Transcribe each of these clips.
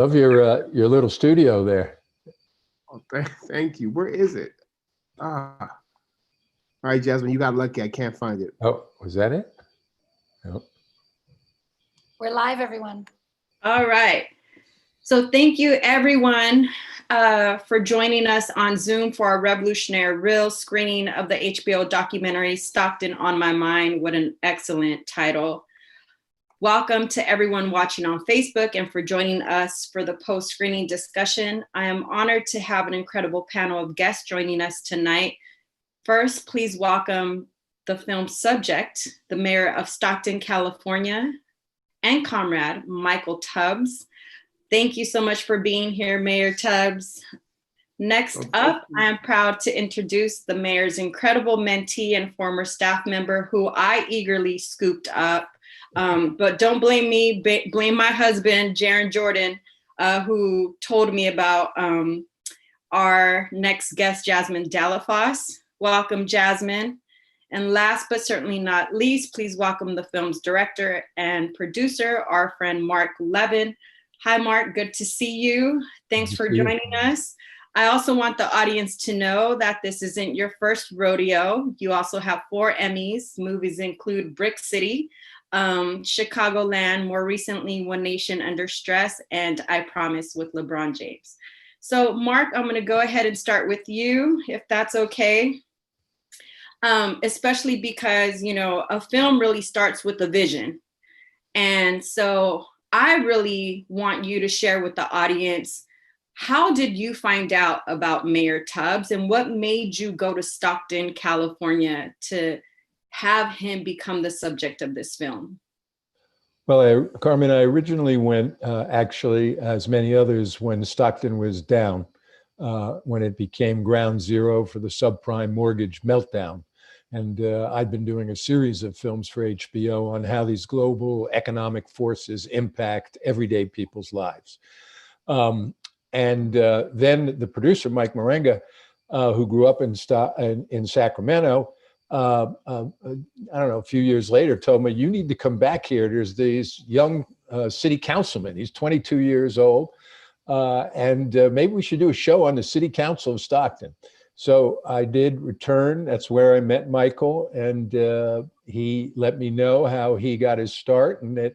Love your little studio there. Oh, thank you. Where is it? All right, Jasmine, you got lucky. I can't find it. Oh, was that it? No. We're live, everyone. All right. So thank you, everyone, for joining us on Zoom for our Revolutionary Reel screening of the HBO documentary Stockton on My Mind. What an excellent title. Welcome to everyone watching on Facebook and for joining us for the post-screening discussion. I am honored to have an incredible panel of guests joining us tonight. First, please welcome the film's subject, the mayor of Stockton, California, and comrade, Michael Tubbs. Thank you so much for being here, Mayor Tubbs. Next up, I am proud to introduce the mayor's incredible mentee and former staff member who I eagerly scooped up. But don't blame me, blame my husband, Jaron Jordan, who told me about our next guest, Jasmine Delafosse. Welcome, Jasmine. And last but certainly not least, please welcome the film's director and producer, our friend Mark Levin. Hi, Mark, good to see you. Thanks for joining us. I also want the audience to know that this isn't your first rodeo. You also have 4 Emmys. Movies include Brick City, Chicagoland, more recently One Nation Under Stress, and I Promise with LeBron James. So Mark, I'm gonna go ahead and start with you, if that's okay. Especially because, you know, a film really starts with a vision. And so I really want you to share with the audience, how did you find out about Mayor Tubbs and what made you go to Stockton, California to have him become the subject of this film? Well, Carmen, I originally went, actually, as many others, when Stockton was down, when it became ground zero for the subprime mortgage meltdown. And I'd been doing a series of films for HBO on how these global economic forces impact everyday people's lives. Then the producer, Mike Marenga, who grew up in Sacramento, I don't know, a few years later, told me, you need to come back here. There's these young city councilman. He's 22 years old. And maybe we should do a show on the city council of Stockton. So I did return. That's where I met Michael, and he let me know how he got his start, and that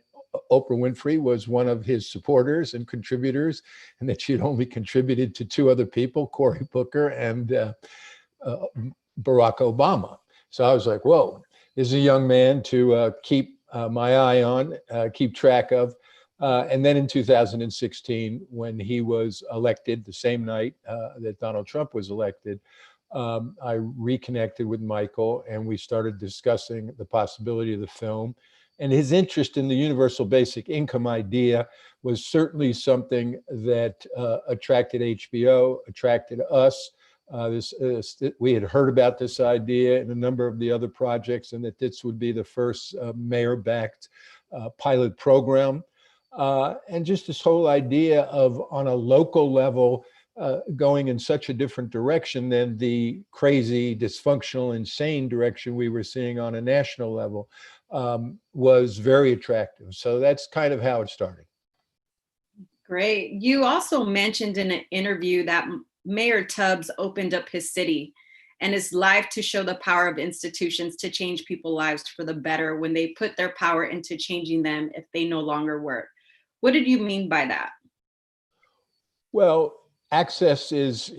Oprah Winfrey was one of his supporters and contributors, and that she had only contributed to 2 other people, Cory Booker and Barack Obama. So I was like, whoa, this is a young man to keep my eye on, keep track of. And then in 2016, when he was elected, the same night that Donald Trump was elected, I reconnected with Michael and we started discussing the possibility of the film. And his interest in the universal basic income idea was certainly something that attracted HBO, attracted us. We had heard about this idea in a number of the other projects, and that this would be the first mayor-backed pilot program. And just this whole idea of, on a local level, going in such a different direction than the crazy, dysfunctional, insane direction we were seeing on a national level, was very attractive. So that's kind of how it started. Great. You also mentioned in an interview that Mayor Tubbs opened up his city and his life to show the power of institutions to change people's lives for the better when they put their power into changing them if they no longer work. What did you mean by that? Well, access is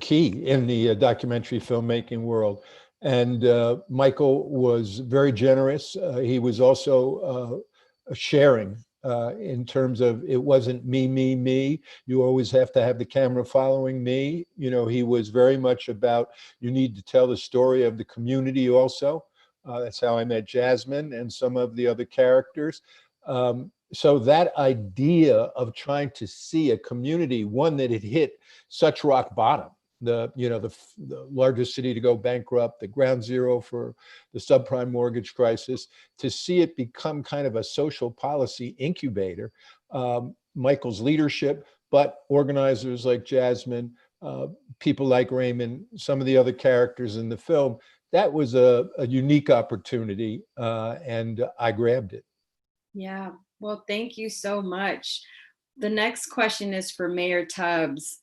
key in the documentary filmmaking world. And Michael was very generous. He was also sharing in terms of, it wasn't me. You always have to have the camera following me. You know, he was very much about, you need to tell the story of the community also. That's how I met Jasmine and some of the other characters. So that idea of trying to see a community, one that had hit such rock bottom, the largest city to go bankrupt, the ground zero for the subprime mortgage crisis, to see it become kind of a social policy incubator, Michael's leadership, but organizers like Jasmine, people like Raymond, some of the other characters in the film, that was a unique opportunity, and I grabbed it. Yeah. Well, thank you so much. The next question is for Mayor Tubbs.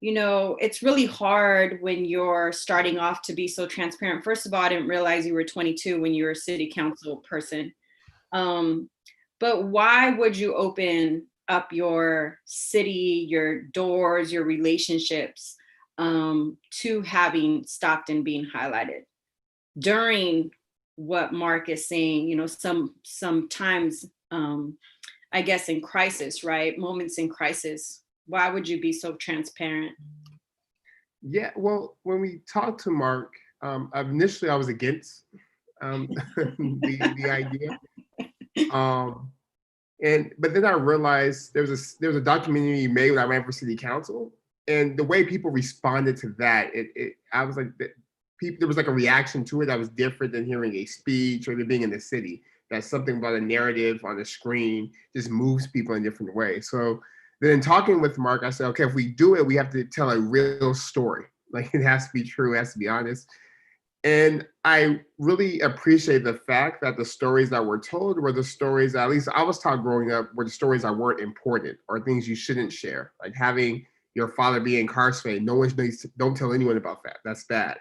It's really hard when you're starting off to be so transparent. First of all, I didn't realize you were 22 when you were a city council person. But why would you open up your city, your doors, your relationships to having Stockton being highlighted during what Mark is saying? Sometimes I guess in crisis, right? Moments in crisis. Why would you be so transparent? Yeah, well, when we talked to Mark, initially I was against the idea. But then I realized there was a documentary you made when I ran for city council, and the way people responded to that, I was like, there was like a reaction to it that was different than hearing a speech or being in the city. That something about a narrative on the screen just moves people in different ways. So then talking with Mark, I said, okay, if we do it, we have to tell a real story. Like it has to be true, it has to be honest. And I really appreciate the fact that the stories that were told were the stories that, at least I was taught growing up, were the stories that weren't important or things you shouldn't share. Like having your father be incarcerated, no one needs don't tell anyone about that. That's bad.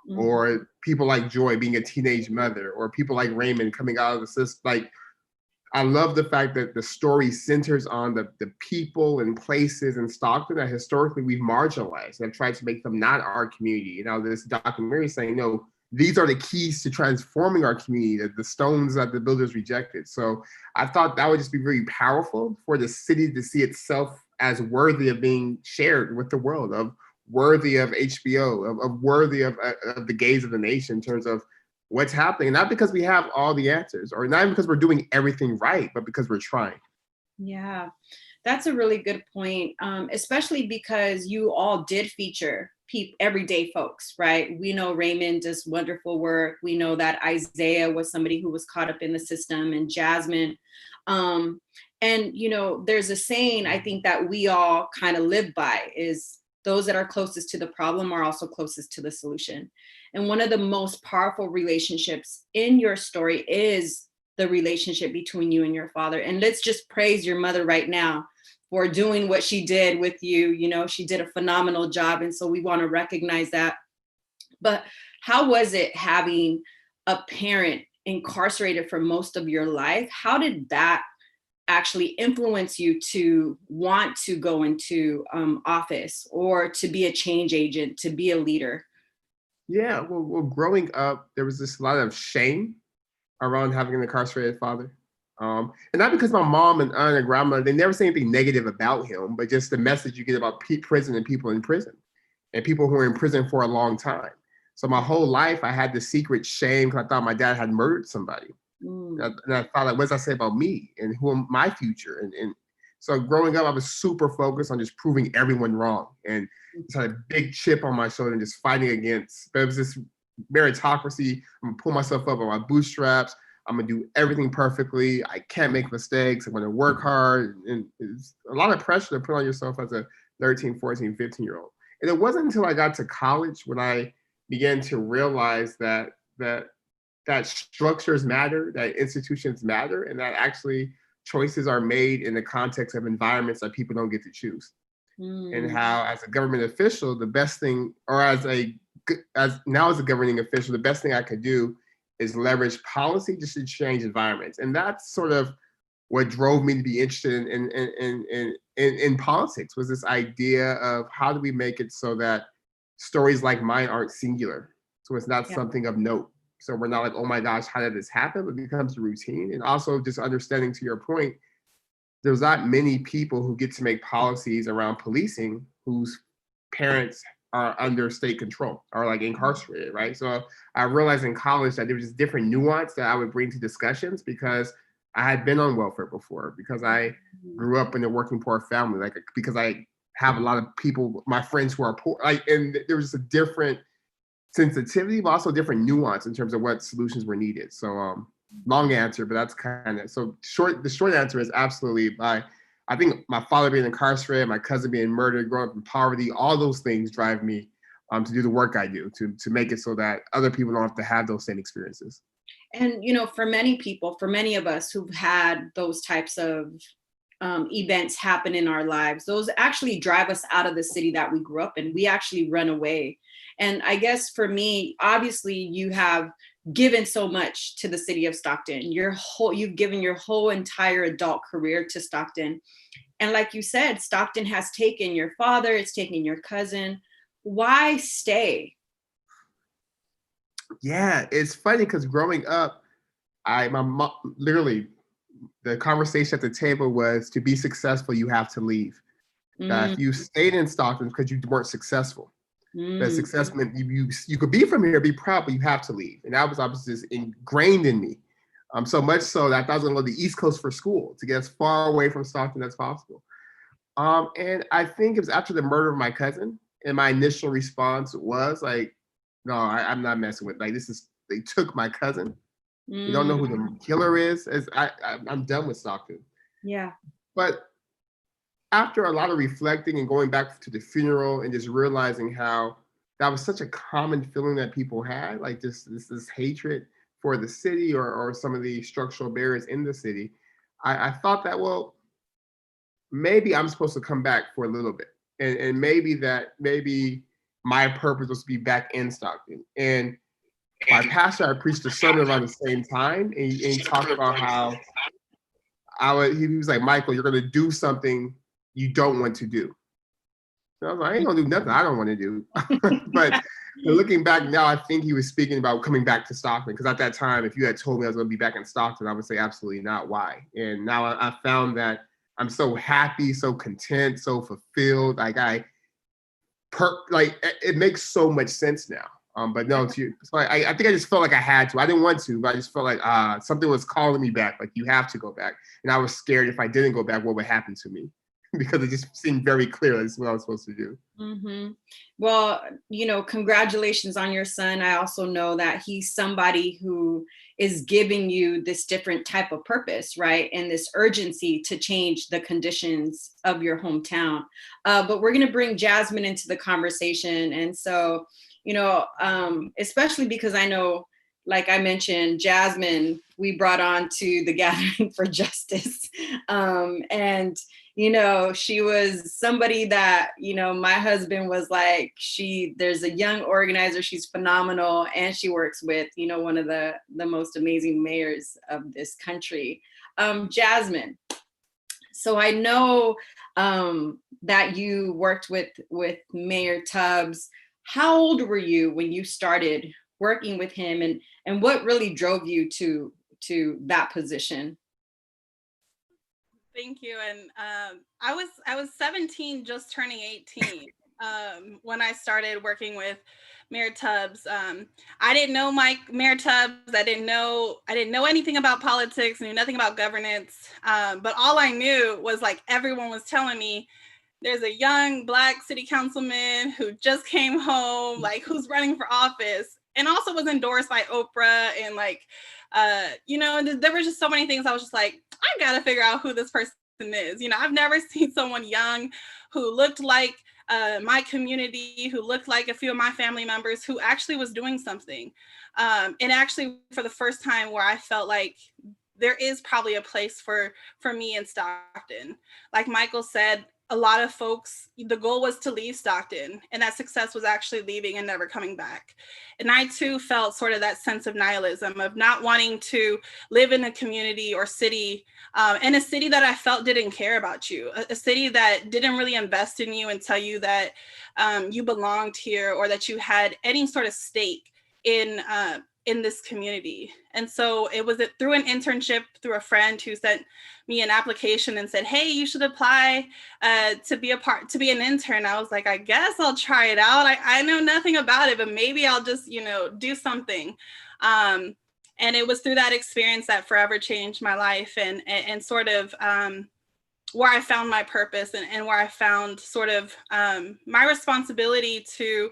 Mm-hmm. Or people like Joy being a teenage mother, or people like Raymond coming out of the system. Like, I love the fact that the story centers on the people and places in Stockton that historically we've marginalized and have tried to make them not our community. Now this documentary is saying, no, these are the keys to transforming our community, the stones that the builders rejected. So I thought that would just be very powerful for the city to see itself as worthy of being shared with the world, of worthy of HBO, of worthy of the gaze of the nation in terms of what's happening. Not because we have all the answers, or not even because we're doing everything right, but because we're trying. Yeah, that's a really good point, especially because you all did feature everyday folks, right? We know Raymond does wonderful work. We know that Isaiah was somebody who was caught up in the system, and Jasmine. And, there's a saying I think that we all kind of live by is those that are closest to the problem are also closest to the solution. And one of the most powerful relationships in your story is the relationship between you and your father. And let's just praise your mother right now for doing what she did with you. She did a phenomenal job. And so we want to recognize that. But how was it having a parent incarcerated for most of your life? How did that actually influence you to want to go into office or to be a change agent, to be a leader? Yeah, well, growing up, there was this lot of shame around having an incarcerated father. And not because my mom and aunt and grandma, they never say anything negative about him, but just the message you get about prison and people in prison and people who are in prison for a long time. So my whole life, I had this secret shame because I thought my dad had murdered somebody. And I thought, like, what does that say about me and who am my future? And so growing up, I was super focused on just proving everyone wrong and just had a big chip on my shoulder and just fighting against. But it was this meritocracy. I'm gonna pull myself up on my bootstraps. I'm gonna do everything perfectly. I can't make mistakes. I'm gonna work hard. And it's a lot of pressure to put on yourself as a 13, 14, 15-year-old. And it wasn't until I got to college when I began to realize that structures matter, that institutions matter, and that actually choices are made in the context of environments that people don't get to choose. And how, as a government official, the best thing, or as a governing official, the best thing I could do is leverage policy just to change environments. And that's sort of what drove me to be interested in politics, was this idea of how do we make it so that stories like mine aren't singular, so it's not something of note. So we're not like, oh my gosh, how did this happen? But it becomes a routine. And also just understanding, to your point, there's not many people who get to make policies around policing whose parents are under state control or like incarcerated, right? So I realized in college that there was just different nuance that I would bring to discussions because I had been on welfare before, because I grew up in a working poor family, like because I have a lot of people, my friends who are poor, like, and there was just a different sensitivity, but also different nuance in terms of what solutions were needed. So long answer, but that's kind of, so the short answer is absolutely. I think my father being incarcerated, my cousin being murdered, growing up in poverty, all those things drive me to do the work I do, to make it so that other people don't have to have those same experiences. And, for many people, for many of us who've had those types of events happen in our lives, those actually drive us out of the city that we grew up in. We actually run away. And I guess for me, obviously you have given so much to the city of Stockton. You've given your whole entire adult career to Stockton. And like you said, Stockton has taken your father, it's taken your cousin. Why stay? Yeah, it's funny because growing up, my mom, literally, the conversation at the table was, to be successful, you have to leave. That if you stayed in Stockton because you weren't successful, that success meant you could be from here, be proud, but you have to leave. And that was obviously just ingrained in me. So much so that I thought I was going to go to the East Coast for school to get as far away from Stockton as possible. And I think it was after the murder of my cousin, and my initial response was like, no, I'm not messing with, like, they took my cousin. You don't know who the killer is. I'm done with Stockton. Yeah. But after a lot of reflecting and going back to the funeral and just realizing how that was such a common feeling that people had, like this hatred for the city or some of the structural barriers in the city, I thought that, well, maybe I'm supposed to come back for a little bit. And maybe my purpose was to be back in Stockton. And my pastor, I preached a sermon around the same time, and he talked about how he was like, Michael, you're going to do something you don't want to do. So I was like, I ain't gonna do nothing I don't want to do. But looking back now, I think he was speaking about coming back to Stockton, because at that time, if you had told me I was going to be back in Stockton, I would say absolutely not. Why? And now I found that I'm so happy, so content, so fulfilled. Like it makes so much sense now. But no, so I think I just felt like I had to. I didn't want to, but I just felt like something was calling me back. Like, you have to go back. And I was scared if I didn't go back, what would happen to me? Because it just seemed very clear this is what I was supposed to do. Mm-hmm. Well, congratulations on your son. I also know that he's somebody who is giving you this different type of purpose, right? And this urgency to change the conditions of your hometown. But we're going to bring Jasmine into the conversation. And so, especially because I know, like I mentioned, Jasmine, we brought on to the Gathering for Justice. And she was somebody that, my husband was like, there's a young organizer, she's phenomenal. And she works with, one of the most amazing mayors of this country. Jasmine, so I know that you worked with Mayor Tubbs. How old were you when you started working with him, and what really drove you to that position? Thank you. And I was 17, just turning 18, when I started working with Mayor Tubbs. I didn't know Mayor Tubbs. I didn't know anything about politics, knew nothing about governance. But all I knew was, like, everyone was telling me, there's a young Black city councilman who just came home, like, who's running for office, and also was endorsed by Oprah. And there were just so many things. I was just like, I gotta figure out who this person is. I've never seen someone young who looked like my community, who looked like a few of my family members, who actually was doing something. And actually, for the first time, where I felt like there is probably a place for me in Stockton. Like Michael said, a lot of folks, the goal was to leave Stockton, and that success was actually leaving and never coming back. And I too felt sort of that sense of nihilism, of not wanting to live in a community or city, and a city that I felt didn't care about you, a city that didn't really invest in you and tell you that you belonged here, or that you had any sort of stake in this community. And so it was through an internship, through a friend who sent me an application and said, hey, you should apply to be an intern. I was like, I guess I'll try it out. I know nothing about it, but maybe I'll just, do something. And it was through that experience that forever changed my life, and sort of where I found my purpose, and where I found sort of my responsibility to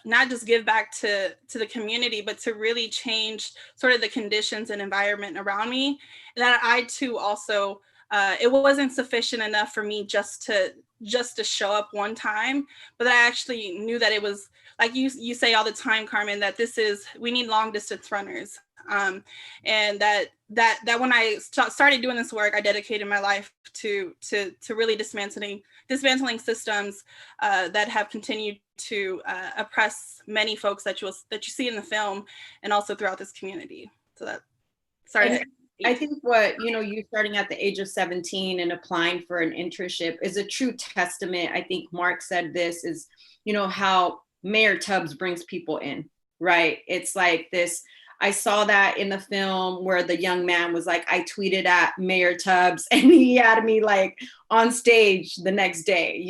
not just give back to the community, but to really change sort of the conditions and environment around me, that I too also it wasn't sufficient enough for me just to show up one time, but I actually knew that it was, like you say all the time, Carmen, that we need long distance runners. And that when I started doing this work, I dedicated my life to really dismantling systems that have continued to oppress many folks that you see in the film, and also throughout this community. So that started. I think what, you starting at the age of 17 and applying for an internship is a true testament. I think Mark said this is, how Mayor Tubbs brings people in, right? It's like this. I saw that in the film where the young man was like, I tweeted at Mayor Tubbs and he had me like on stage the next day.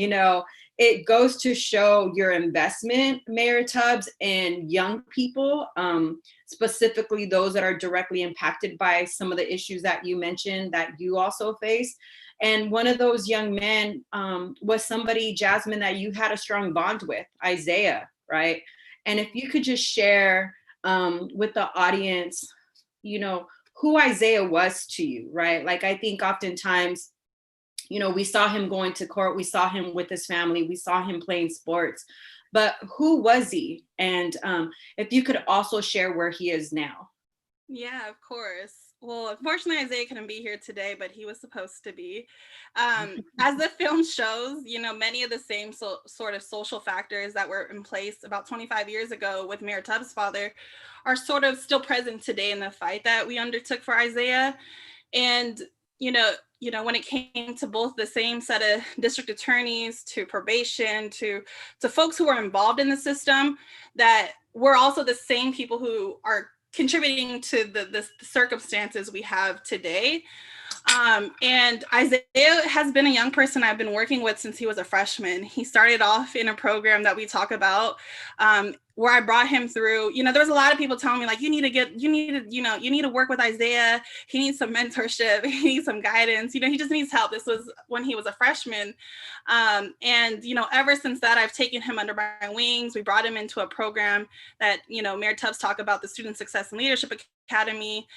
It goes to show your investment, Mayor Tubbs, in young people, specifically those that are directly impacted by some of the issues that you mentioned that you also face. And one of those young men was somebody, Jasmine, that you had a strong bond with, Isaiah, right? And if you could just share with the audience, who Isaiah was to you, right? Like, I think oftentimes, we saw him going to court, we saw him with his family, we saw him playing sports, but who was he? And if you could also share where he is now. Yeah, of course. Well, unfortunately, Isaiah couldn't be here today, but he was supposed to be. As the film shows, many of the same sort of social factors that were in place about 25 years ago with Mayor Tubbs' father are sort of still present today in the fight that we undertook for Isaiah. And, when it came to both the same set of district attorneys, to probation, to folks who were involved in the system, that were also the same people who are contributing to the circumstances we have today. And Isaiah has been a young person I've been working with since he was a freshman. He started off in a program that we talk about, where I brought him through. There was a lot of people telling me like, you need to work with Isaiah. He needs some mentorship. He needs some guidance. He just needs help. This was when he was a freshman. And ever since that, I've taken him under my wings. We brought him into a program that, Mayor Tubbs talked about, the Student Success and Leadership Academy,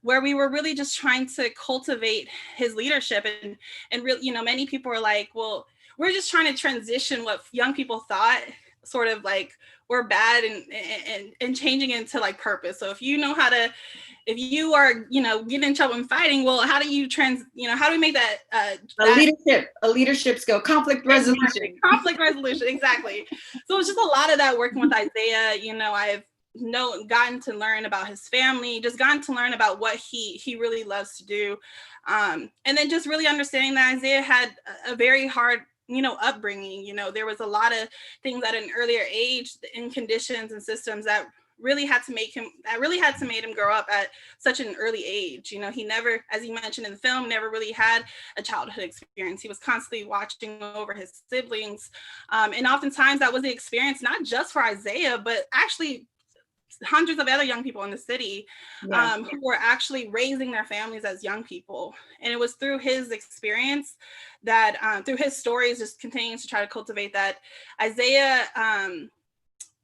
where we were really just trying to cultivate his leadership. And really, many people were like, well, we're just trying to transition what young people thought sort of like were bad and changing into like purpose. So if you are, getting in trouble and fighting, well, how do we make that a leadership skill, conflict resolution. Exactly. So it's just a lot of that working with Isaiah. I've gotten to learn about his family, just gotten to learn about what he really loves to do. And then just really understanding that Isaiah had a very hard upbringing. There was a lot of things at an earlier age in conditions and systems that really had to make him grow up at such an early age. He never, as you mentioned in the film, never really had a childhood experience. He was constantly watching over his siblings. And oftentimes that was the experience, not just for Isaiah, but actually hundreds of other young people in the city who were actually raising their families as young people. And it was through his experience that, through his stories, just continuing to try to cultivate that, Isaiah,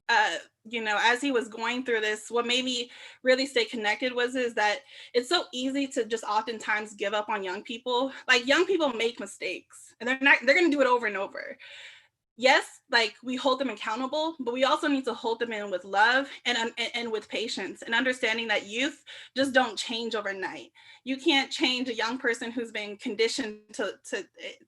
as he was going through this, what made me really stay connected is that it's so easy to just oftentimes give up on young people. Like, young people make mistakes and they're going to do it over and over. Yes, like, we hold them accountable, but we also need to hold them in with love and with patience, and understanding that youth just don't change overnight. You can't change a young person who's been conditioned to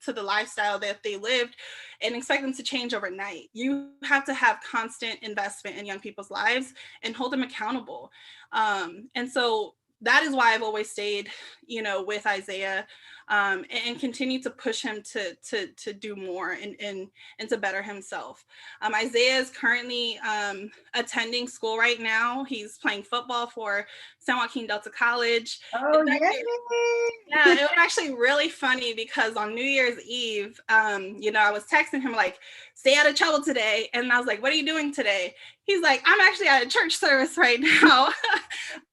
the lifestyle that they lived and expect them to change overnight. You have to have constant investment in young people's lives and hold them accountable. And so that is why I've always stayed, with Isaiah, and continue to push him to do more and to better himself. Isaiah is currently attending school right now. He's playing football for San Joaquin Delta College. Oh, yeah, it was actually really funny because on New Year's Eve, I was texting him like, stay out of trouble today. And I was like, what are you doing today? He's like, I'm actually at a church service right now.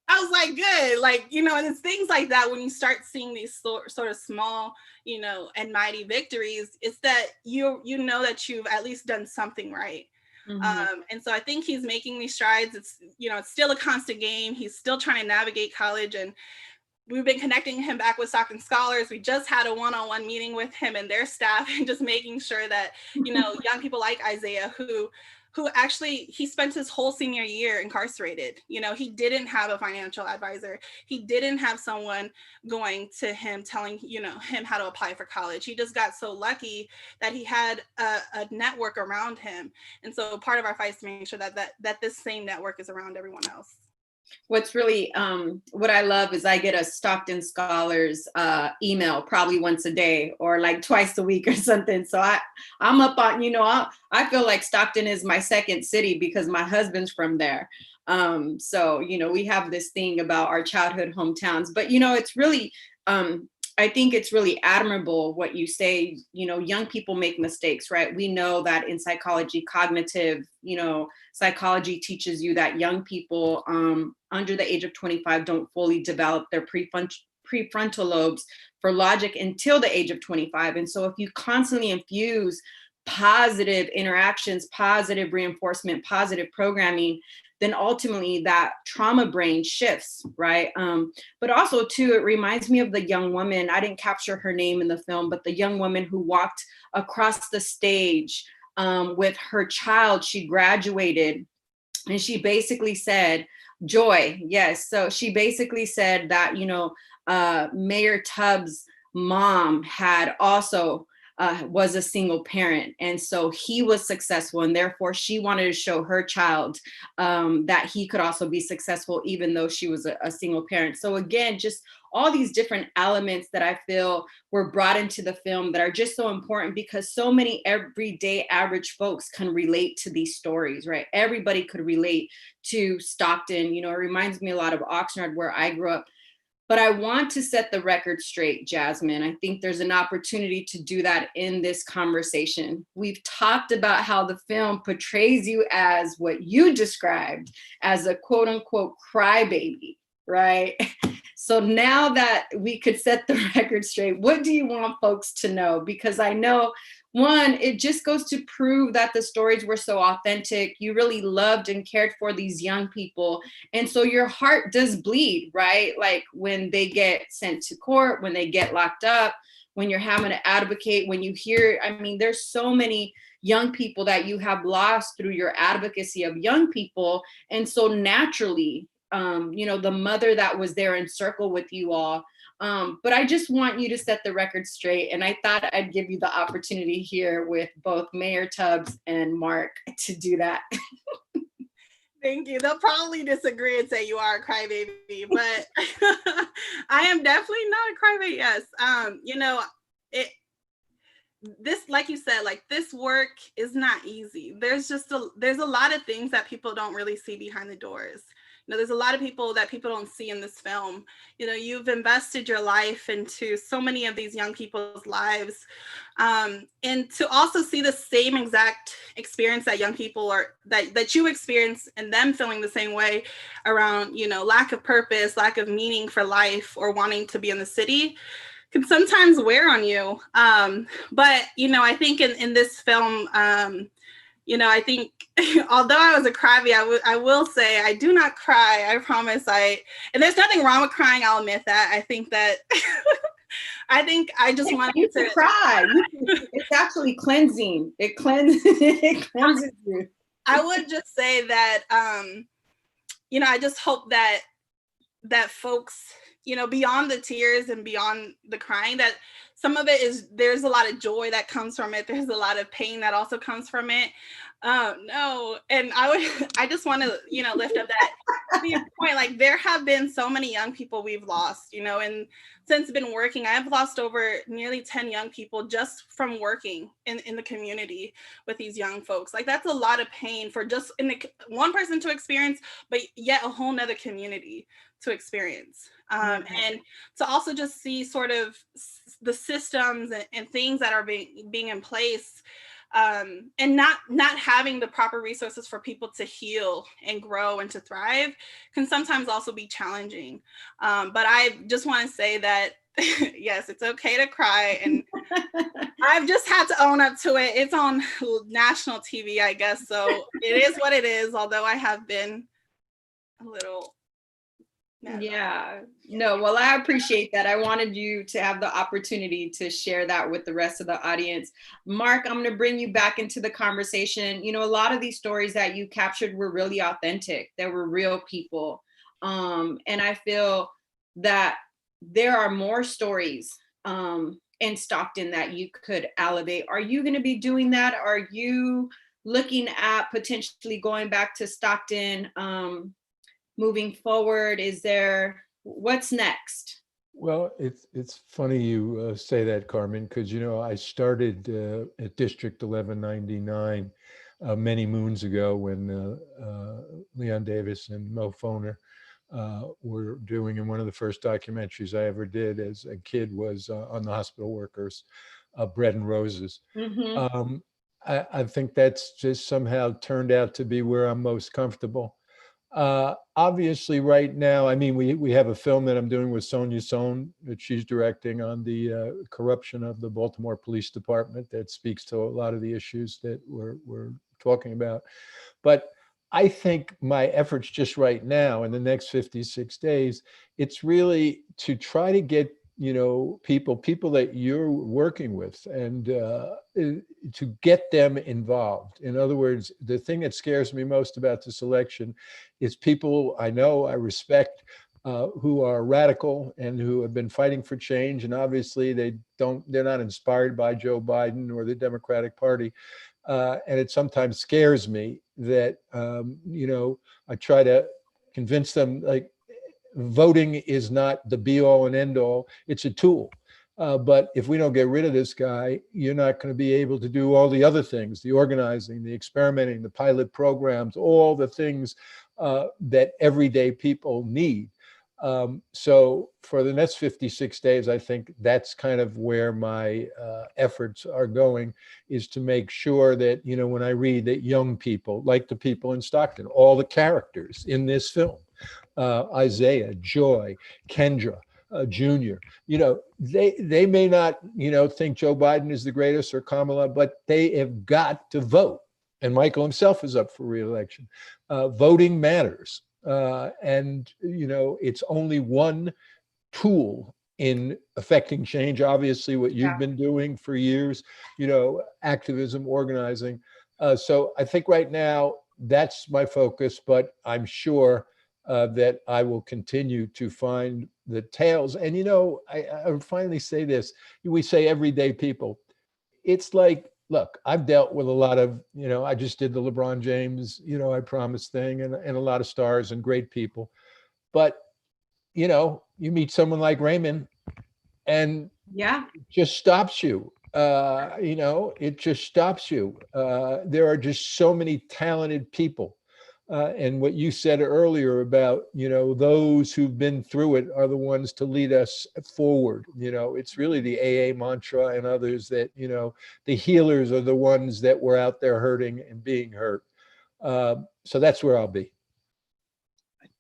I was like, good. Like, and it's things like that when you start seeing these sort of small, and mighty victories, it's that you know that you've at least done something right. Mm-hmm. And so I think he's making these strides. It's, it's still a constant game. He's still trying to navigate college. And we've been connecting him back with Stockton Scholars. We just had a one-on-one meeting with him and their staff, and just making sure that, you know, young people like Isaiah, who actually, he spent his whole senior year incarcerated. You know, he didn't have a financial advisor. He didn't have someone going to him telling, you know, him how to apply for college. He just got so lucky that he had a network around him. And so part of our fight is to make sure that this same network is around everyone else. What's really, what I love is I get a Stockton Scholars email probably once a day or like twice a week or something. So I'm up on, you know, I feel like Stockton is my second city because my husband's from there. So, you know, we have this thing about our childhood hometowns, but, you know, it's really, I think it's really admirable what you say. You know, young people make mistakes, right? We know that in psychology, cognitive, you know, psychology teaches you that young people under the age of 25 don't fully develop their prefrontal lobes for logic until the age of 25. And so if you constantly infuse positive interactions, positive reinforcement, positive programming, then ultimately that trauma brain shifts, right? But also too, it reminds me of the young woman, I didn't capture her name in the film, but the young woman who walked across the stage with her child. She graduated and she basically said, Joy, yes. So she basically said that, you know, Mayor Tubbs' mom had also was a single parent. And so he was successful, and therefore she wanted to show her child that he could also be successful, even though she was a single parent. So again, just all these different elements that I feel were brought into the film that are just so important, because so many everyday average folks can relate to these stories, right? Everybody could relate to Stockton. You know, it reminds me a lot of Oxnard, where I grew up. But I want to set the record straight, Jasmine. I think there's an opportunity to do that in this conversation. We've talked about how the film portrays you as what you described as a quote unquote crybaby, right? So now that we could set the record straight, what do you want folks to know? Because I know, one, it just goes to prove that the stories were so authentic. You really loved and cared for these young people. And so your heart does bleed, right? Like when they get sent to court, when they get locked up, when you're having to advocate, when you hear, I mean, there's so many young people that you have lost through your advocacy of young people. And so naturally, you know, the mother that was there in circle with you all. But I just want you to set the record straight. And I thought I'd give you the opportunity here with both Mayor Tubbs and Mark to do that. Thank you. They'll probably disagree and say you are a crybaby, but I am definitely not a crybaby. Yes. You know, this, like you said, like this work is not easy. There's a lot of things that people don't really see behind the doors. You know, there's a lot of people that people don't see in this film. You know, you've invested your life into so many of these young people's lives. And to also see the same exact experience that young people are, that you experience, and them feeling the same way around, you know, lack of purpose, lack of meaning for life, or wanting to be in the city, can sometimes wear on you. But, you know, I think in this film, you know, I think although I was a crybaby, I will say I do not cry. I promise. And there's nothing wrong with crying. I'll admit that. I think that I just wanted to cry. It's actually cleansing. It cleanses you. I would just say that, you know, I just hope that folks, you know, beyond the tears and beyond the crying, that some of it is, there's a lot of joy that comes from it. There's a lot of pain that also comes from it. No, and I just want to, you know, lift up that point. Like, there have been so many young people we've lost, you know, and since been working, I've lost over nearly 10 young people just from working in the community with these young folks. Like, that's a lot of pain for just one person to experience, but yet a whole nother community to experience. And to also just see sort of the systems and things that are being in place, and not having the proper resources for people to heal and grow and to thrive can sometimes also be challenging. But I just want to say that, yes, it's okay to cry. And I've just had to own up to it. It's on national TV, I guess. So it is what it is, although I have been a little Never. Yeah, no, well, I appreciate that. I wanted you to have the opportunity to share that with the rest of the audience. Mark, I'm going to bring you back into the conversation. You know, a lot of these stories that you captured were really authentic. They were real people. And I feel that there are more stories in Stockton that you could elevate. Are you going to be doing that? Are you looking at potentially going back to Stockton? Moving forward, what's next? Well, it's funny you say that, Carmen, because I started at District 1199 many moons ago when Leon Davis and Mo Foner were doing, and one of the first documentaries I ever did as a kid was on the hospital workers, Bread and Roses. Mm-hmm. I think that's just somehow turned out to be where I'm most comfortable. Obviously, right now, I mean, we have a film that I'm doing with Sonia Sohn that she's directing on the corruption of the Baltimore Police Department that speaks to a lot of the issues that we're talking about. But I think my efforts just right now in the next 56 days, it's really to try to get people that you're working with and to get them involved. In other words, the thing that scares me most about this election is people I know, I respect, who are radical and who have been fighting for change. And obviously they're not inspired by Joe Biden or the Democratic Party. And it sometimes scares me that, I try to convince them, like, voting is not the be all and end all. It's a tool. But if we don't get rid of this guy, you're not going to be able to do all the other things, the organizing, the experimenting, the pilot programs, all the things that everyday people need. So for the next 56 days, I think that's kind of where my efforts are going, is to make sure that, when I read that young people, like the people in Stockton, all the characters in this film, Isaiah, Joy, Kendra, Junior, they may not, think Joe Biden is the greatest or Kamala, but they have got to vote. And Michael himself is up for re-election. Voting matters. And, it's only one tool in affecting change. Obviously, what you've been doing for years, activism, organizing. So I think right now that's my focus, but I'm sure that I will continue to find the tales. And, I would finally say this, we say everyday people. It's like, look, I've dealt with a lot of, I just did the LeBron James, I promise thing, and a lot of stars and great people. But, you meet someone like Raymond and it just stops you. It just stops you. There are just so many talented people. And what you said earlier about, those who've been through it are the ones to lead us forward. It's really the AA mantra and others that, the healers are the ones that were out there hurting and being hurt. So that's where I'll be.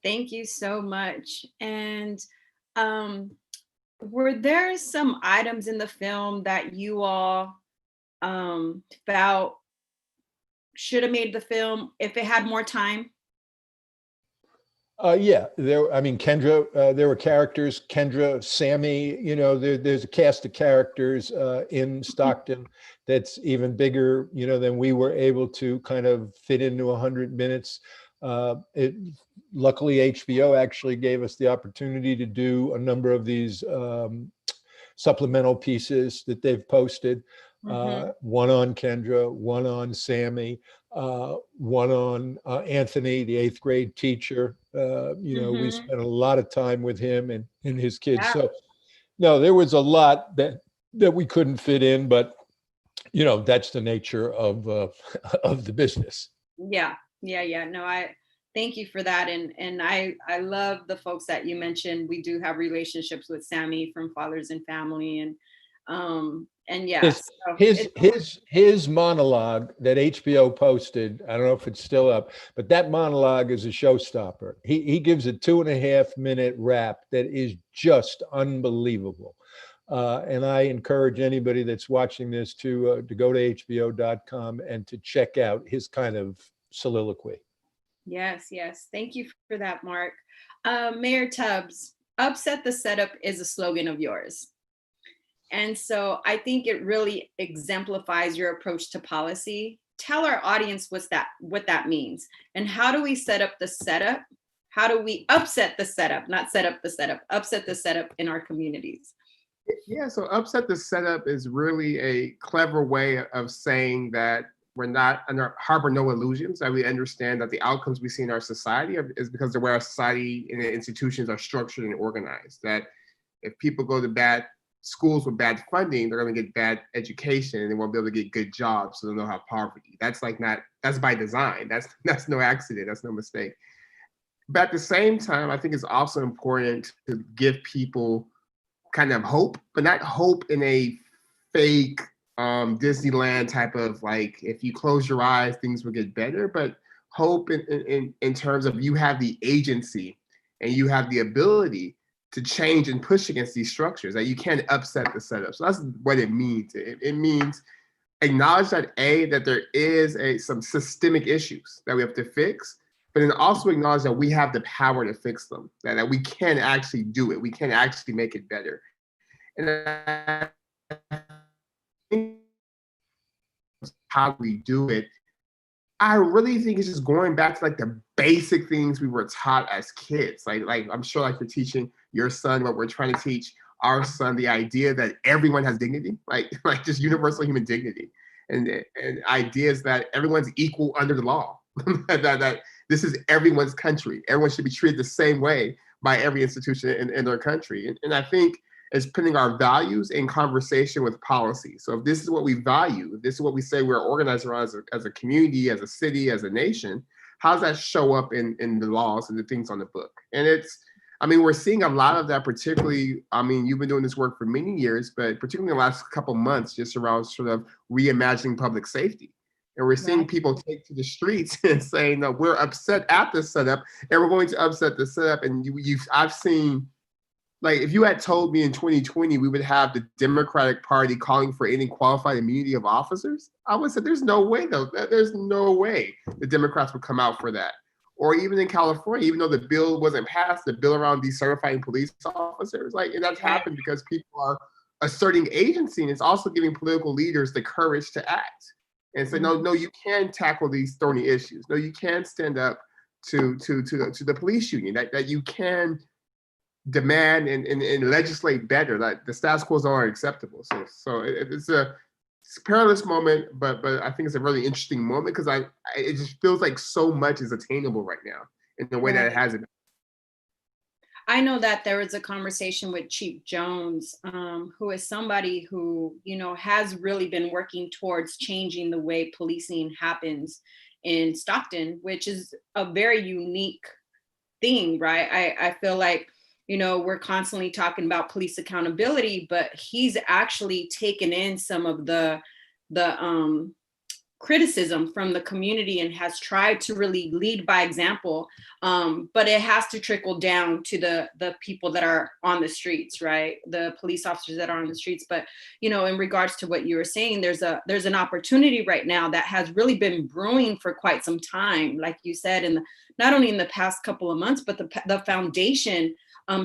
Thank you so much. And were there some items in the film that you all felt should have made the film if it had more time? Yeah, Kendra, there were characters, Kendra, Sammy, there's a cast of characters in Stockton that's even bigger, than we were able to kind of fit into 100 minutes. Luckily, HBO actually gave us the opportunity to do a number of these supplemental pieces that they've posted. One on Kendra, one on Sammy, one on Anthony, the 8th grade teacher. We spent a lot of time with him and his kids. Yeah. So, no, there was a lot that we couldn't fit in, but that's the nature of of the business. Yeah. No, I thank you for that. And I love the folks that you mentioned. We do have relationships with Sammy from Fathers and Family, and yes, his monologue that HBO posted, I don't know if it's still up, but that monologue is a showstopper. He gives a 2.5-minute rap that is just unbelievable. And I encourage anybody that's watching this to go to HBO.com and to check out his kind of soliloquy. Yes. Thank you for that, Mark. Mayor Tubbs, upset the setup is a slogan of yours. And so I think it really exemplifies your approach to policy. Tell our audience what that means. And how do we set up the setup? How do we upset the setup, not set up the setup, upset the setup in our communities? Yeah, so upset the setup is really a clever way of saying that we're not harbor no illusions, that we understand that the outcomes we see in our society is because of where our society and the institutions are structured and organized. That if people go to bad schools with bad funding, they're going to get bad education and they won't be able to get good jobs, so they'll have poverty. That's that's by design. That's no accident. That's no mistake. But at the same time, I think it's also important to give people kind of hope, but not hope in a fake Disneyland type of like, if you close your eyes, things will get better, but hope in terms of you have the agency and you have the ability to change and push against these structures, that you can't upset the setup. So that's what it means. It means acknowledge that that there is some systemic issues that we have to fix, but then also acknowledge that we have the power to fix them, that we can actually do it. We can actually make it better. And I think how we do it, I really think it's just going back to like the basic things we were taught as kids. Like I'm sure like you're teaching your son what we're trying to teach our son, the idea that everyone has dignity, like just universal human dignity, and ideas that everyone's equal under the law, that this is everyone's country. Everyone should be treated the same way by every institution in their country. And I think it's putting our values in conversation with policy. So if this is what we value, if this is what we say we're organized around as a community, as a city, as a nation, how does that show up in the laws and the things on the book? And we're seeing a lot of that, particularly, you've been doing this work for many years, but particularly in the last couple of months, just around sort of reimagining public safety. And we're seeing people take to the streets and saying, no, we're upset at the setup and we're going to upset the setup. And I've seen, like, if you had told me in 2020 we would have the Democratic Party calling for any qualified immunity of officers, I would say there's no way, though. There's no way the Democrats would come out for that. Or even in California, even though the bill wasn't passed, the bill around decertifying police officers, and that's happened because people are asserting agency, and it's also giving political leaders the courage to act and say, no, you can tackle these thorny issues. No, you can stand up to the police union, that you can demand and legislate better, that the status quo aren't acceptable. So it's a perilous moment, but I think it's a really interesting moment because it just feels like so much is attainable right now in the way that it hasn't. I know that there was a conversation with Chief Jones, who is somebody who, has really been working towards changing the way policing happens in Stockton, which is a very unique thing, right? I feel like, we're constantly talking about police accountability, but he's actually taken in some of the criticism from the community and has tried to really lead by example. But it has to trickle down to the people that are on the streets, right? The police officers that are on the streets. But, in regards to what you were saying, there's an opportunity right now that has really been brewing for quite some time, like you said, not only in the past couple of months, but the foundation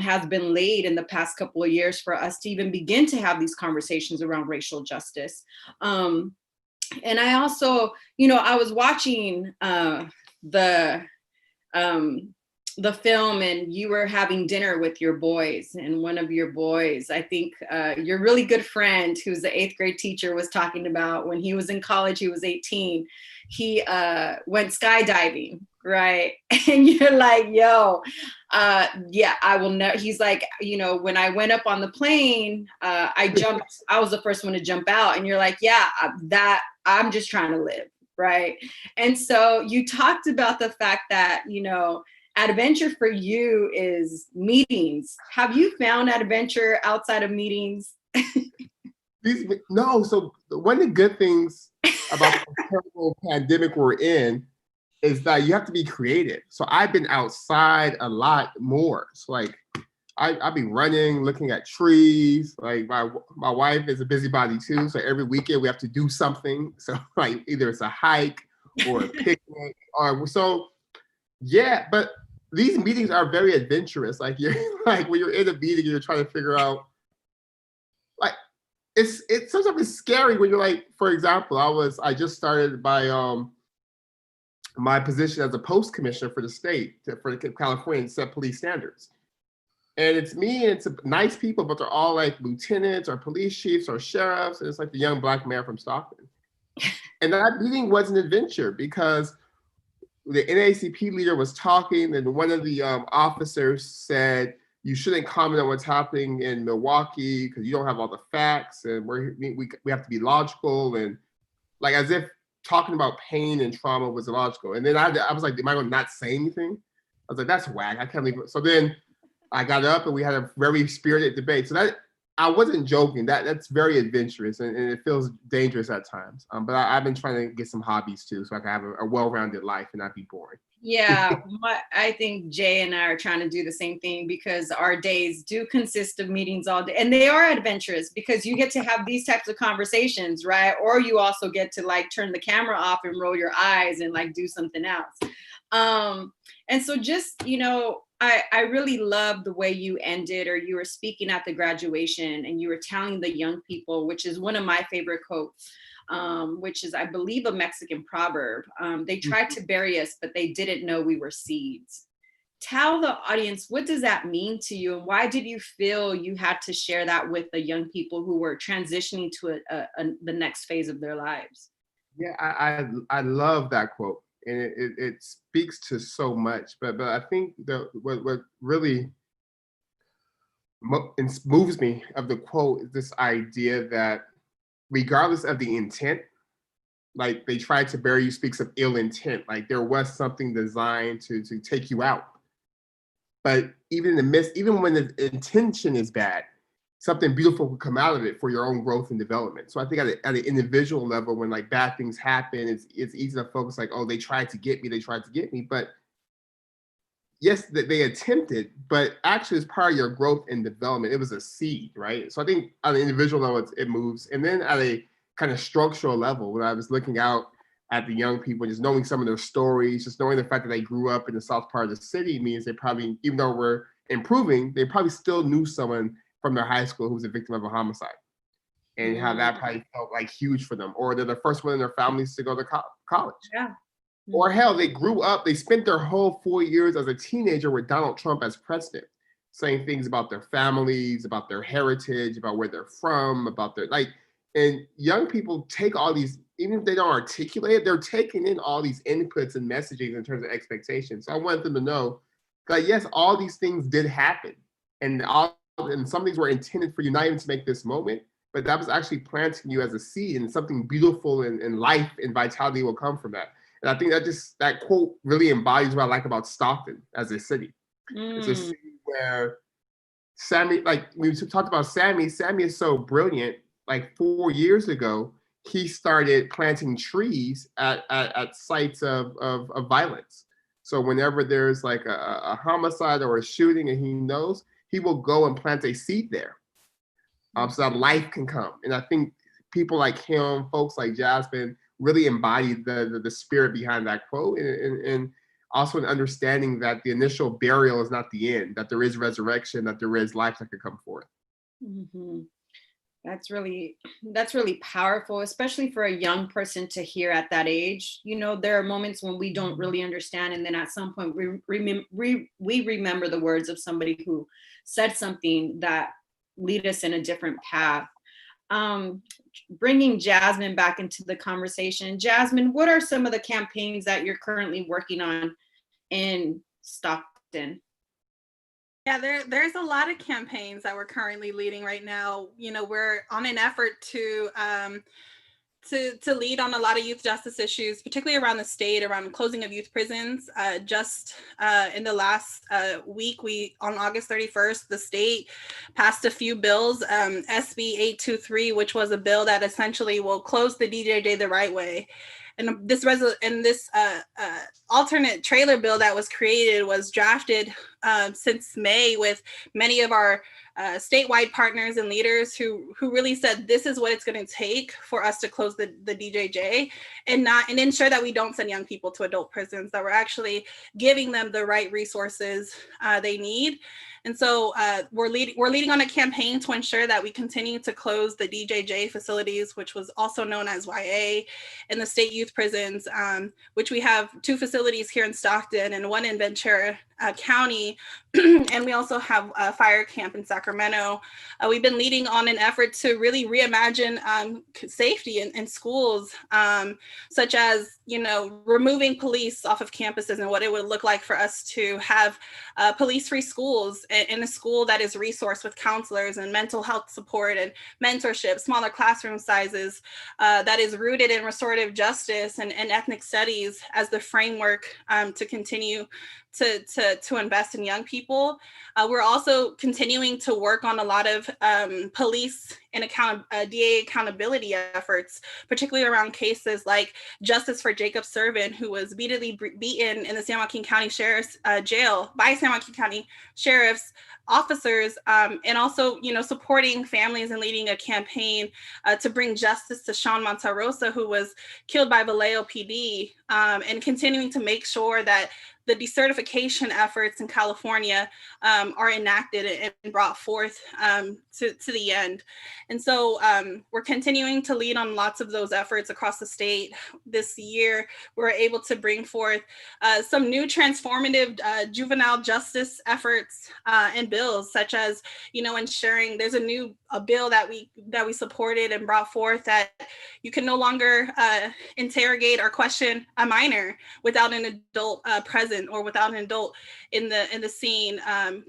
has been laid in the past couple of years for us to even begin to have these conversations around racial justice. And I also, I was watching the film, and you were having dinner with your boys, and one of your boys, I think your really good friend, who's the 8th grade teacher, was talking about when he was in college, he was 18, he went skydiving, right? And you're like, yo, yeah, I will never. He's like, when I went up on the plane, I was the first one to jump out. And you're like, yeah, I'm just trying to live, right? And so you talked about the fact that, adventure for you is meetings. Have you found adventure outside of meetings? No. So one of the good things about the terrible pandemic we're in is that you have to be creative. So I've been outside a lot more. So I'll be running, looking at trees. Like my wife is a busybody too. So every weekend we have to do something. So either it's a hike or a picnic or so. Yeah, but these meetings are very adventurous. Like you're like when you're in a meeting, you're trying to figure out like it's sometimes it's scary when you're like, for example, I just started my position as a post commissioner for the state for California to set police standards. And it's me and it's nice people, but they're all like lieutenants or police chiefs or sheriffs. And it's like the young Black mayor from Stockton. And that meeting was an adventure because the NAACP leader was talking, and one of the officers said, "You shouldn't comment on what's happening in Milwaukee because you don't have all the facts, and we have to be logical." And like as if talking about pain and trauma was illogical. And then I was like, "Am I going to not say anything?" I was like, "That's whack. I can't leave it." So then I got up and we had a very spirited debate. So that I wasn't joking. That's very adventurous and it feels dangerous at times. But I've been trying to get some hobbies too, so I can have a well-rounded life and not be boring. Yeah, I think Jay and I are trying to do the same thing because our days do consist of meetings all day, and they are adventurous because you get to have these types of conversations, right? Or you also get to like turn the camera off and roll your eyes and like do something else. And so just, you know, I really love the way you ended, or you were speaking at the graduation and you were telling the young people, which is one of my favorite quotes, which is, I believe, a Mexican proverb. They tried to bury us, but they didn't know we were seeds. Tell the audience, what does that mean to you? And why did you feel you had to share that with the young people who were transitioning to the next phase of their lives? Yeah, I love that quote. And it speaks to so much, but I think what really moves me of the quote is this idea that regardless of the intent, like they tried to bury you speaks of ill intent, like there was something designed to take you out. But even in the midst, even when the intention is bad, something beautiful will come out of it for your own growth and development. So I think at an individual level, when like bad things happen, it's easy to focus like, oh, they tried to get me. But yes, they attempted, but actually it's part of your growth and development. It was a seed, right? So I think at an individual level, it moves. And then at a kind of structural level, when I was looking out at the young people, just knowing some of their stories, just knowing the fact that they grew up in the south part of the city means they probably, even though we're improving, they probably still knew someone from their high school who was a victim of a homicide, and how that probably felt like huge for them, or they're the first one in their families to go to college. Yeah. Or hell, they grew up, they spent their whole 4 years as a teenager with Donald Trump as president, saying things about their families, about their heritage, about where they're from, about their and young people take all these, even if they don't articulate it, they're taking in all these inputs and messaging in terms of expectations. So I want them to know that yes, all these things did happen, and some things were intended for you not even to make this moment, but that was actually planting you as a seed, and something beautiful and life and vitality will come from that. And I think that quote really embodies what I like about Stockton as a city. It's a city where Sammy, like we talked about Sammy is so brilliant. Like 4 years ago, he started planting trees at sites of violence. So whenever there's like a homicide or a shooting and he knows, he will go and plant a seed there, so that life can come. And I think people like him, folks like Jasmine, really embody the spirit behind that quote, and also an understanding that the initial burial is not the end, that there is resurrection, that there is life that could come forth. Mm-hmm. That's really powerful, especially for a young person to hear at that age. You know, there are moments when we don't really understand, and then at some point we remember the words of somebody who said something that lead us in a different path. Bringing Jasmine back into the conversation. Jasmine, what are some of the campaigns that you're currently working on in Stockton? Yeah, there's a lot of campaigns that we're currently leading right now. You know, we're on an effort to lead on a lot of youth justice issues, particularly around the state, around closing of youth prisons. Just in the last week, on August 31st, the state passed a few bills, SB 823, which was a bill that essentially will close the DJJ the right way. And this alternate trailer bill that was created was drafted since May with many of our statewide partners and leaders who really said this is what it's going to take for us to close the DJJ and ensure that we don't send young people to adult prisons, that we're actually giving them the right resources they need. And so we're leading on a campaign to ensure that we continue to close the DJJ facilities, which was also known as YA, and the state youth prisons, which we have 2 facilities here in Stockton and 1 in Ventura County. And we also have a fire camp in Sacramento. We've been leading on an effort to really reimagine safety in schools, such as, removing police off of campuses and what it would look like for us to have police-free schools in a school that is resourced with counselors and mental health support and mentorship, smaller classroom sizes, that is rooted in restorative justice and ethnic studies as the framework to continue to invest in young people. We're also continuing to work on a lot of police and DA accountability efforts, particularly around cases like justice for Jacob Servin, who was beaten in the San Joaquin County Sheriff's jail by San Joaquin County Sheriff's officers, and also, supporting families and leading a campaign to bring justice to Sean Monterosa, who was killed by Vallejo PD, and continuing to make sure that the decertification efforts in California are enacted and brought forth to the end. And so we're continuing to lead on lots of those efforts across the state. This year, we're able to bring forth some new transformative juvenile justice efforts and bills, such as, ensuring there's a bill that we supported and brought forth that you can no longer interrogate or question a minor without an adult present or without an adult in the scene.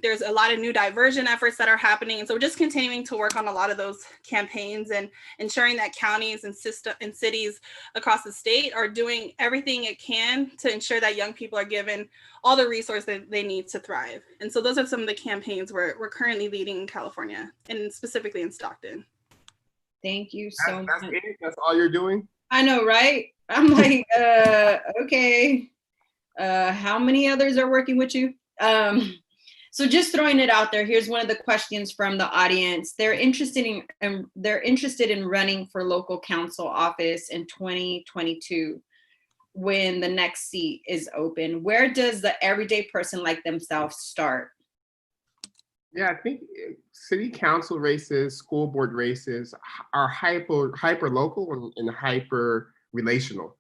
There's a lot of new diversion efforts that are happening. And so we're just continuing to work on a lot of those campaigns and ensuring that counties and cities across the state are doing everything it can to ensure that young people are given all the resources that they need to thrive. And so those are some of the campaigns we're currently leading in California, and specifically in Stockton. Thank you so That's much. it? That's all you're doing? I know, right? I'm like, okay. How many others are working with you? So just throwing it out there, here's one of the questions from the audience. They're interested in running for local council office in 2022 when the next seat is open. Where does the everyday person like themselves start? Yeah, I think city council races, school board races are hyper local and hyper relational,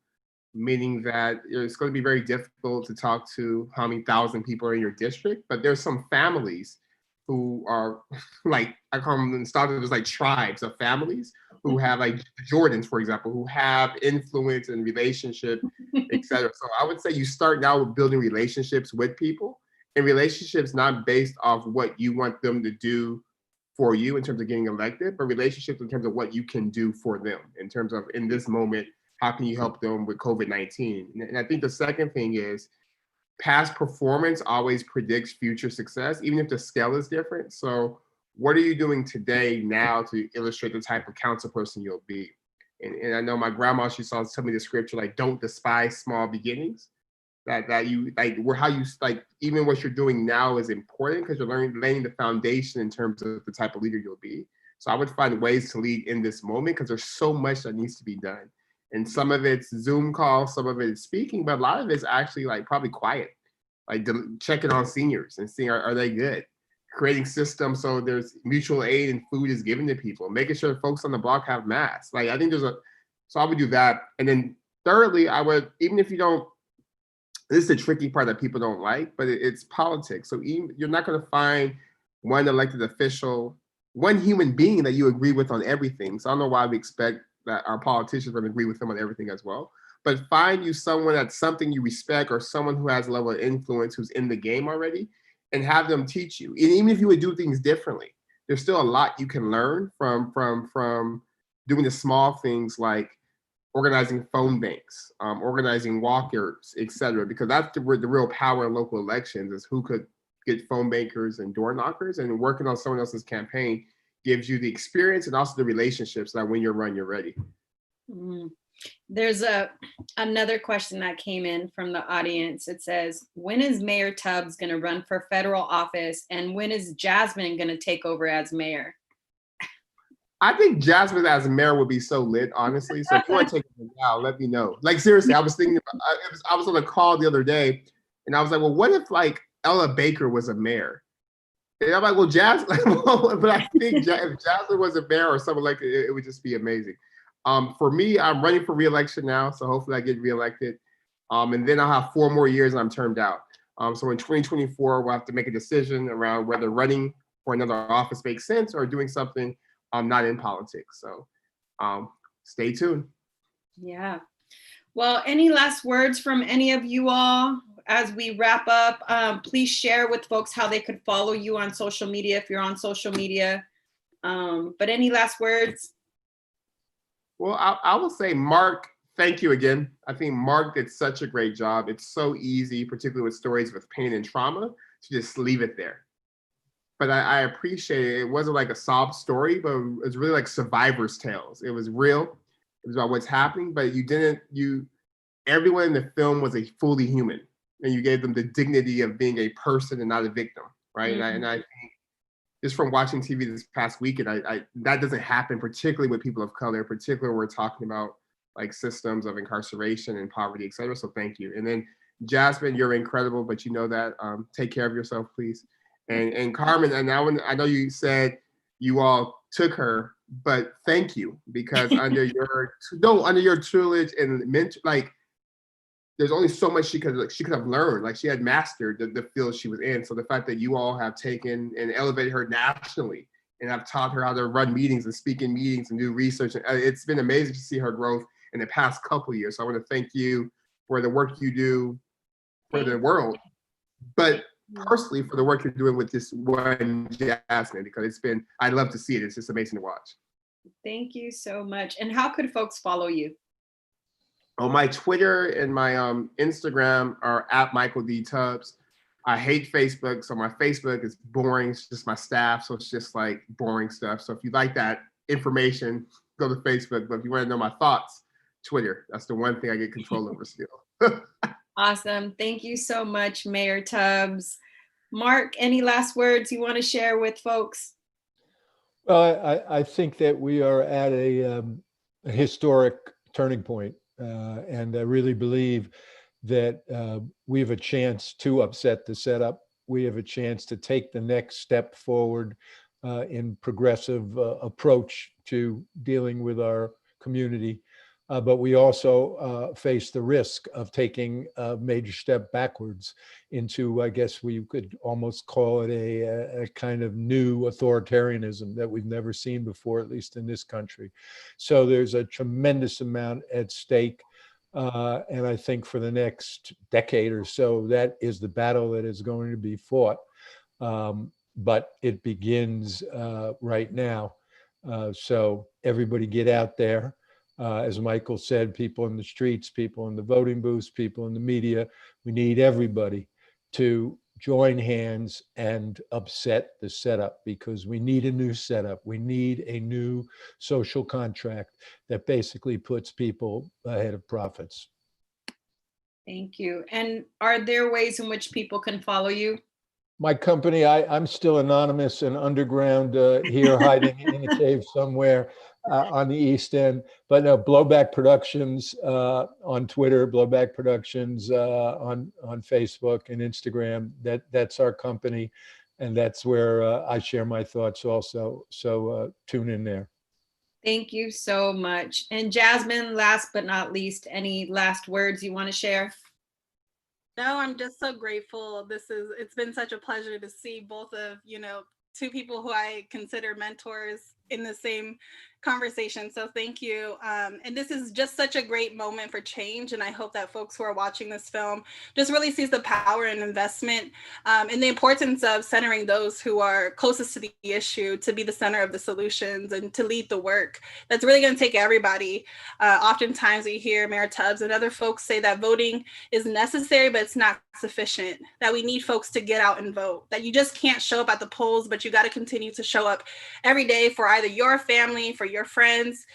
meaning that it's going to be very difficult to talk to how many thousand people are in your district, but there's some families who are like, I call them in Stockton, there's like tribes of families who have, like Jordans, for example, who have influence and relationship, etc. So I would say you start now with building relationships with people, and relationships not based off what you want them to do for you in terms of getting elected, but relationships in terms of what you can do for them in terms of, in this moment, how can you help them with COVID-19? And I think the second thing is past performance always predicts future success, even if the scale is different. So what are you doing today now to illustrate the type of council person you'll be? And I know my grandma, she saw tell me the scripture, like, don't despise small beginnings. That you like, how you like, even what you're doing now is important because you're laying the foundation in terms of the type of leader you'll be. So I would find ways to lead in this moment because there's so much that needs to be done. And some of it's Zoom calls, some of it is speaking, but a lot of it's actually like probably quiet, like checking on seniors and seeing are they good, creating systems so there's mutual aid and food is given to people, making sure folks on the block have masks. Like I think so I would do that. And then thirdly, I would, even if you don't, this is the tricky part that people don't like, but it's politics. So you're not going to find one elected official, one human being that you agree with on everything. So I don't know why we expect that our politicians would agree with them on everything as well. But find you someone that's something you respect or someone who has a level of influence who's in the game already and have them teach you. And even if you would do things differently, there's still a lot you can learn from doing the small things like organizing phone banks, organizing walkers, et cetera, because that's the real power in local elections is who could get phone bankers and door knockers, and working on someone else's campaign gives you the experience and also the relationships that when you run, you're ready. There's another question that came in from the audience. It says, when is Mayor Tubbs going to run for federal office, and when is Jasmine going to take over as mayor? I think Jasmine as mayor would be so lit, honestly. So if you want to take it now, let me know. Like seriously, I was thinking, I was on a call the other day, and I was like, well, what if like Ella Baker was a mayor? And I'm like, well, Jasmine, but I think if Jasmine was a mayor or something like it, it would just be amazing. For me, I'm running for re-election now, so hopefully I get reelected. And then I'll have 4 more years and I'm termed out. So in 2024, we'll have to make a decision around whether running for another office makes sense or doing something not in politics. So stay tuned. Yeah. Well, any last words from any of you all as we wrap up? Please share with folks how they could follow you on social media if you're on social media. But any last words? Well, I will say, Mark, thank you again. I think Mark did such a great job. It's so easy, particularly with stories with pain and trauma, to just leave it there. But I appreciate it. It wasn't like a sob story, but it was really like survivor's tales. It was real. It was about what's happening, but everyone in the film was a fully human, and you gave them the dignity of being a person and not a victim, right? Mm-hmm. And I think just from watching TV this past weekend, that doesn't happen, particularly with people of color, particularly when we're talking about like systems of incarceration and poverty, et cetera. So thank you. And then Jasmine, you're incredible, but you know that. Take care of yourself, please. And Carmen, and I know you said you all took her, but thank you, because under your tutelage and like, there's only so much she could have learned. Like she had mastered the field she was in. So the fact that you all have taken and elevated her nationally and have taught her how to run meetings and speak in meetings and do research, it's been amazing to see her growth in the past couple of years. So I want to thank you for the work you do for the world, but personally for the work you're doing with this one Jasmine, because I love to see it. It's just amazing to watch. Thank you so much. And how could folks follow you? On my Twitter and my Instagram are at Michael D. Tubbs. I hate Facebook, so my Facebook is boring. It's just my staff, so it's just like boring stuff. So if you like that information, go to Facebook. But if you want to know my thoughts, Twitter. That's the one thing I get control over still. Awesome. Thank you so much, Mayor Tubbs. Mark, any last words you want to share with folks? Well, I think that we are at a historic turning point. And I really believe that we have a chance to upset the setup. We have a chance to take the next step forward in progressive approach to dealing with our community. But we also face the risk of taking a major step backwards into, I guess we could almost call it a kind of new authoritarianism that we've never seen before, at least in this country. So there's a tremendous amount at stake. And I think for the next decade or so, that is the battle that is going to be fought. But it begins right now. So everybody get out there. As Michael said, people in the streets, people in the voting booths, people in the media, we need everybody to join hands and upset the setup, because we need a new setup. We need a new social contract that basically puts people ahead of profits. Thank you. And are there ways in which people can follow you? My company, I'm still anonymous and underground here, hiding in a cave somewhere on the East End. But no, Blowback Productions on Twitter, Blowback Productions on Facebook and Instagram. That's our company, and that's where I share my thoughts also. So tune in there. Thank you so much. And Jasmine, last but not least, any last words you want to share? No, I'm just so grateful. It's been such a pleasure to see both of, two people who I consider mentors in the same conversation. So thank you. And this is just such a great moment for change. And I hope that folks who are watching this film just really sees the power and investment and the importance of centering those who are closest to the issue to be the center of the solutions and to lead the work. That's really going to take everybody. Oftentimes we hear Mayor Tubbs and other folks say that voting is necessary, but it's not sufficient, that we need folks to get out and vote, that you just can't show up at the polls, but you got to continue to show up every day for either your family, for your friends,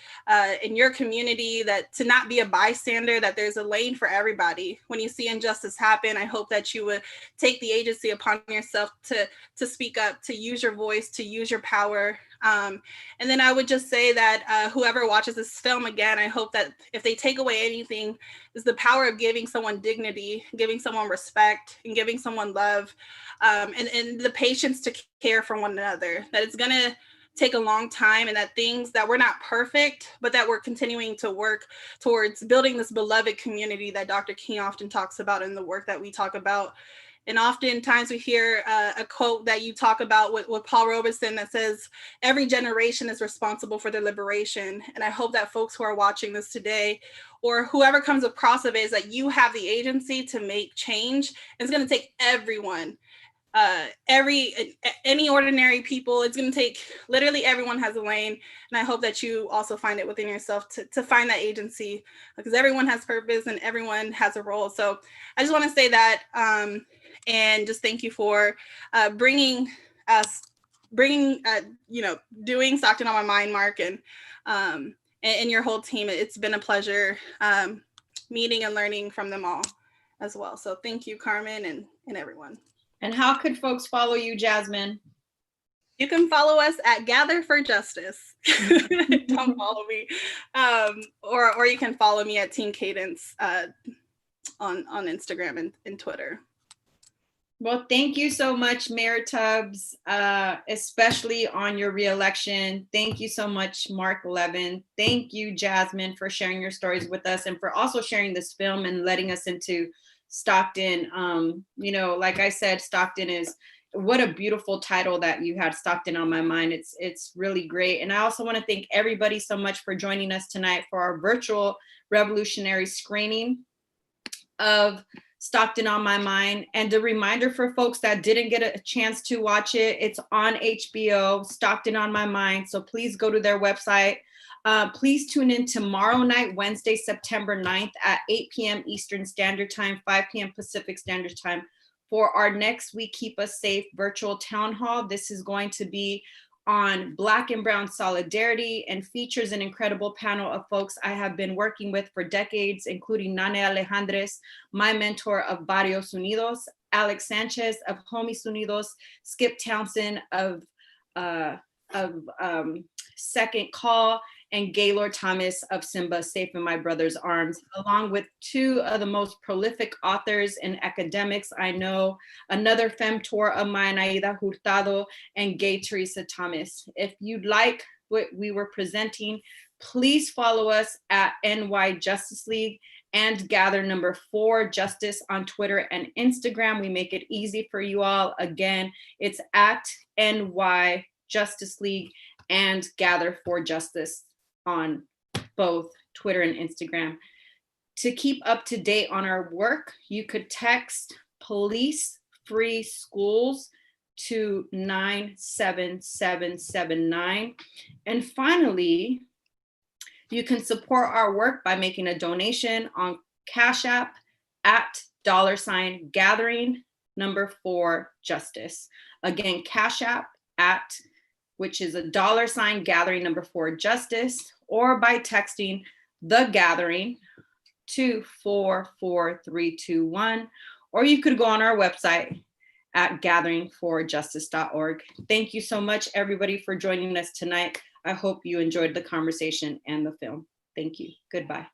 in your community, that to not be a bystander, that there's a lane for everybody. When you see injustice happen, I hope that you would take the agency upon yourself to speak up, to use your voice, to use your power. And then I would just say that whoever watches this film again, I hope that if they take away anything, is the power of giving someone dignity, giving someone respect, and giving someone love, and the patience to care for one another. That it's going to take a long time, and that things that we're not perfect, but that we're continuing to work towards building this beloved community that Dr. King often talks about in the work that we talk about. And oftentimes we hear a quote that you talk about with Paul Robeson that says, every generation is responsible for their liberation. And I hope that folks who are watching this today, or whoever comes across of it, is that you have the agency to make change. And it's going to take everyone, any ordinary people. It's going to take, literally everyone has a lane. And I hope that you also find it within yourself to find that agency, because everyone has purpose and everyone has a role. So I just want to say that, and just thank you for doing Stockton on My Mind, Mark, and your whole team. It's been a pleasure meeting and learning from them all as well. So thank you, Carmen, and everyone. And how could folks follow you, Jasmine? You can follow us at Gather for Justice. Don't follow me. Or you can follow me at Team Cadence on Instagram and Twitter. Well, thank you so much, Mayor Tubbs, especially on your reelection. Thank you so much, Mark Levin. Thank you, Jasmine, for sharing your stories with us and for also sharing this film and letting us into Stockton. Like I said, Stockton is, what a beautiful title that you had, Stockton on My Mind. It's really great. And I also want to thank everybody so much for joining us tonight for our virtual revolutionary screening of Stockton on My Mind. And a reminder for folks that didn't get a chance to watch it, it's on HBO, Stockton on My Mind. So please go to their website. Please tune in tomorrow night, Wednesday, September 9th at 8 p.m. Eastern Standard Time, 5 p.m. Pacific Standard Time for our next We Keep Us Safe virtual town hall. This is going to be on Black and Brown solidarity and features an incredible panel of folks I have been working with for decades, including Nane Alejandres, my mentor of Barrios Unidos, Alex Sanchez of Homies Unidos, Skip Townsend of Second Call, and Gaylord Thomas of Simba, Safe in My Brother's Arms, along with two of the most prolific authors and academics I know, another femtor of mine, Aida Hurtado, and Gay Teresa Thomas. If you'd like what we were presenting, please follow us at NY Justice League and Gather number 4 Justice on Twitter and Instagram. We make it easy for you all. Again, it's at NY Justice League and Gather for Justice on both Twitter and Instagram. To keep up to date on our work, you could text Police Free Schools to 97779. And finally, you can support our work by making a donation on Cash App at $gathering number 4 Justice. Again, Cash App at, which is a $gathering number 4 Justice, or by texting The Gathering to 44321, or you could go on our website at gatheringforjustice.org. Thank you so much, everybody, for joining us tonight. I hope you enjoyed the conversation and the film. Thank you. Goodbye.